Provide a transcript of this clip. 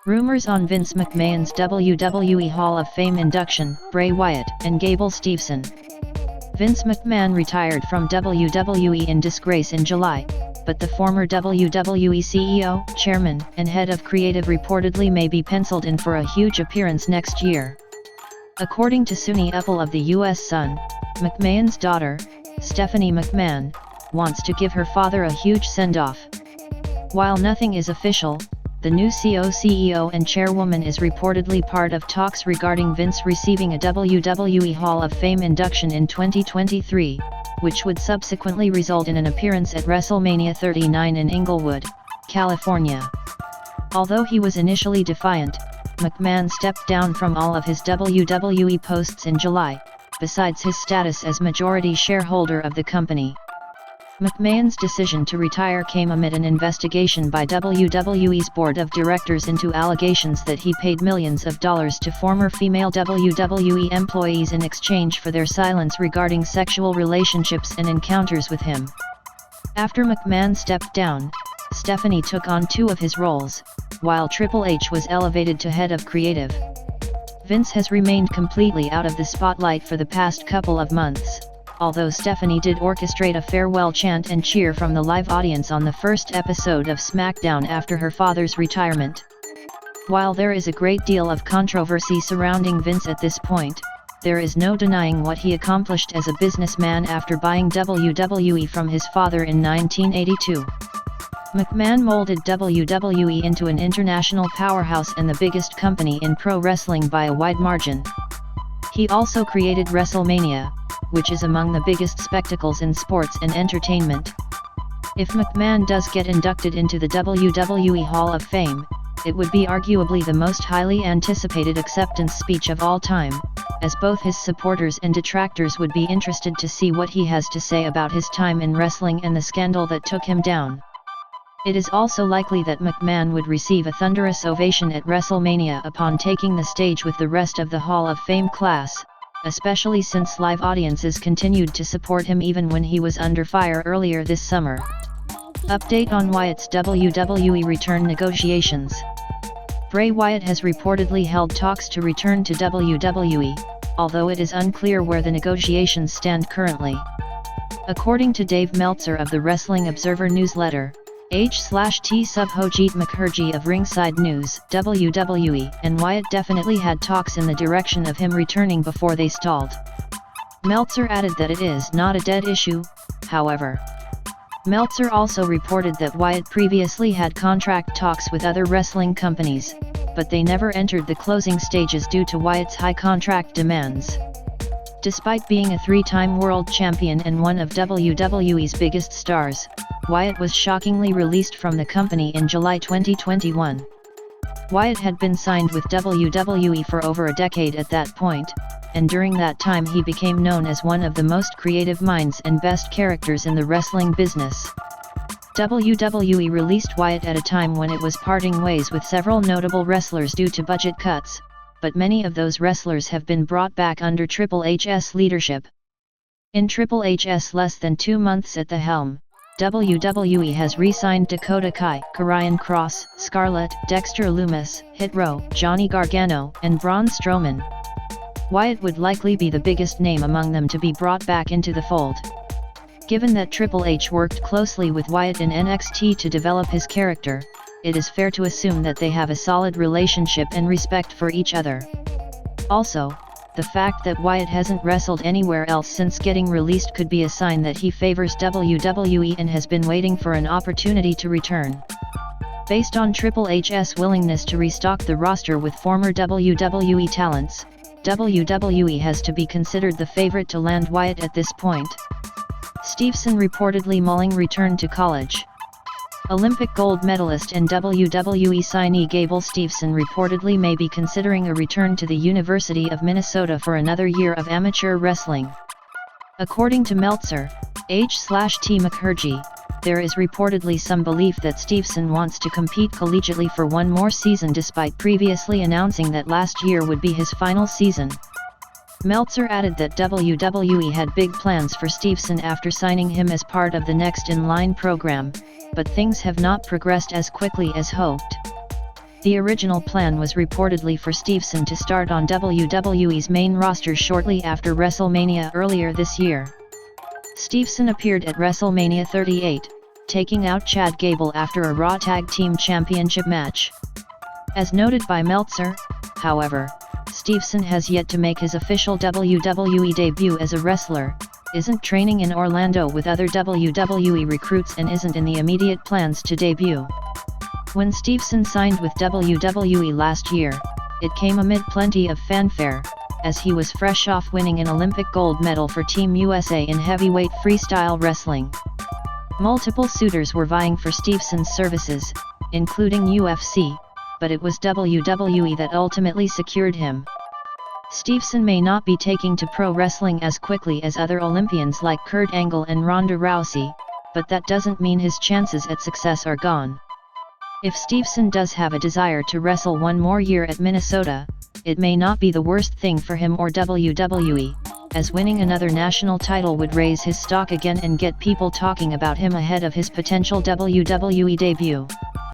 Rumors on Vince McMahon's WWE Hall of Fame induction, Bray Wyatt and Gable Steveson. Vince McMahon retired from WWE in disgrace in July, but the former WWE CEO, chairman, and head of creative reportedly may be penciled in for a huge appearance next year. According to Suni Uppal of the US Sun, McMahon's daughter, Stephanie McMahon, wants to give her father a huge send-off. While nothing is official, the new CEO and chairwoman is reportedly part of talks regarding Vince receiving a WWE Hall of Fame induction in 2023, which would subsequently result in an appearance at WrestleMania 39 in Inglewood, California. Although he was initially defiant, McMahon stepped down from all of his WWE posts in July, besides his status as majority shareholder of the company. McMahon's decision to retire came amid an investigation by WWE's board of directors into allegations that he paid millions of dollars to former female WWE employees in exchange for their silence regarding sexual relationships and encounters with him. After McMahon stepped down, Stephanie took on two of his roles, while Triple H was elevated to head of creative. Vince has remained completely out of the spotlight for the past couple of months, although Stephanie did orchestrate a farewell chant and cheer from the live audience on the first episode of SmackDown after her father's retirement. While there is a great deal of controversy surrounding Vince at this point, there is no denying what he accomplished as a businessman after buying WWE from his father in 1982. McMahon molded WWE into an international powerhouse and the biggest company in pro wrestling by a wide margin. He also created WrestleMania, which is among the biggest spectacles in sports and entertainment. If McMahon does get inducted into the WWE Hall of Fame, it would be arguably the most highly anticipated acceptance speech of all time, as both his supporters and detractors would be interested to see what he has to say about his time in wrestling and the scandal that took him down. It is also likely that McMahon would receive a thunderous ovation at WrestleMania upon taking the stage with the rest of the Hall of Fame class, especially since live audiences continued to support him even when he was under fire earlier this summer. Update on Wyatt's WWE return negotiations. Bray Wyatt has reportedly held talks to return to WWE, although it is unclear where the negotiations stand currently. According to Dave Meltzer of the Wrestling Observer newsletter, H/T Subhojit Mukherjee of Ringside News, WWE and Wyatt definitely had talks in the direction of him returning before they stalled. Meltzer added that it is not a dead issue, however. Meltzer also reported that Wyatt previously had contract talks with other wrestling companies, but they never entered the closing stages due to Wyatt's high contract demands. Despite being a three-time world champion and one of WWE's biggest stars, Wyatt was shockingly released from the company in July 2021. Wyatt had been signed with WWE for over a decade at that point, and during that time he became known as one of the most creative minds and best characters in the wrestling business. WWE released Wyatt at a time when it was parting ways with several notable wrestlers due to budget cuts, but many of those wrestlers have been brought back under Triple H's leadership. In Triple H's less than 2 months at the helm, WWE has re-signed Dakota Kai, Karrion Kross, Scarlett, Dexter Lumis, Hit Row, Johnny Gargano, and Braun Strowman. Wyatt would likely be the biggest name among them to be brought back into the fold. Given that Triple H worked closely with Wyatt in NXT to develop his character, it is fair to assume that they have a solid relationship and respect for each other. Also, the fact that Wyatt hasn't wrestled anywhere else since getting released could be a sign that he favors WWE and has been waiting for an opportunity to return. Based on Triple H's willingness to restock the roster with former WWE talents, WWE has to be considered the favorite to land Wyatt at this point. Steveson reportedly mulling return to college. Olympic gold medalist and WWE signee Gable Steveson reportedly may be considering a return to the University of Minnesota for another year of amateur wrestling. According to Meltzer, H/T Mukherjee, there is reportedly some belief that Steveson wants to compete collegiately for one more season despite previously announcing that last year would be his final season. Meltzer added that WWE had big plans for Steveson after signing him as part of the Next in Line program, but things have not progressed as quickly as hoped. The original plan was reportedly for Steveson to start on WWE's main roster shortly after WrestleMania earlier this year. Steveson appeared at WrestleMania 38, taking out Chad Gable after a Raw Tag Team Championship match. As noted by Meltzer, however, Steveson has yet to make his official WWE debut as a wrestler, isn't training in Orlando with other WWE recruits and isn't in the immediate plans to debut. When Steveson signed with WWE last year, it came amid plenty of fanfare, as he was fresh off winning an Olympic gold medal for Team USA in heavyweight freestyle wrestling. Multiple suitors were vying for Steveson's services, including UFC, but it was WWE that ultimately secured him. Steveson may not be taking to pro wrestling as quickly as other Olympians like Kurt Angle and Ronda Rousey, but that doesn't mean his chances at success are gone. If Steveson does have a desire to wrestle one more year at Minnesota, it may not be the worst thing for him or WWE, as winning another national title would raise his stock again and get people talking about him ahead of his potential WWE debut.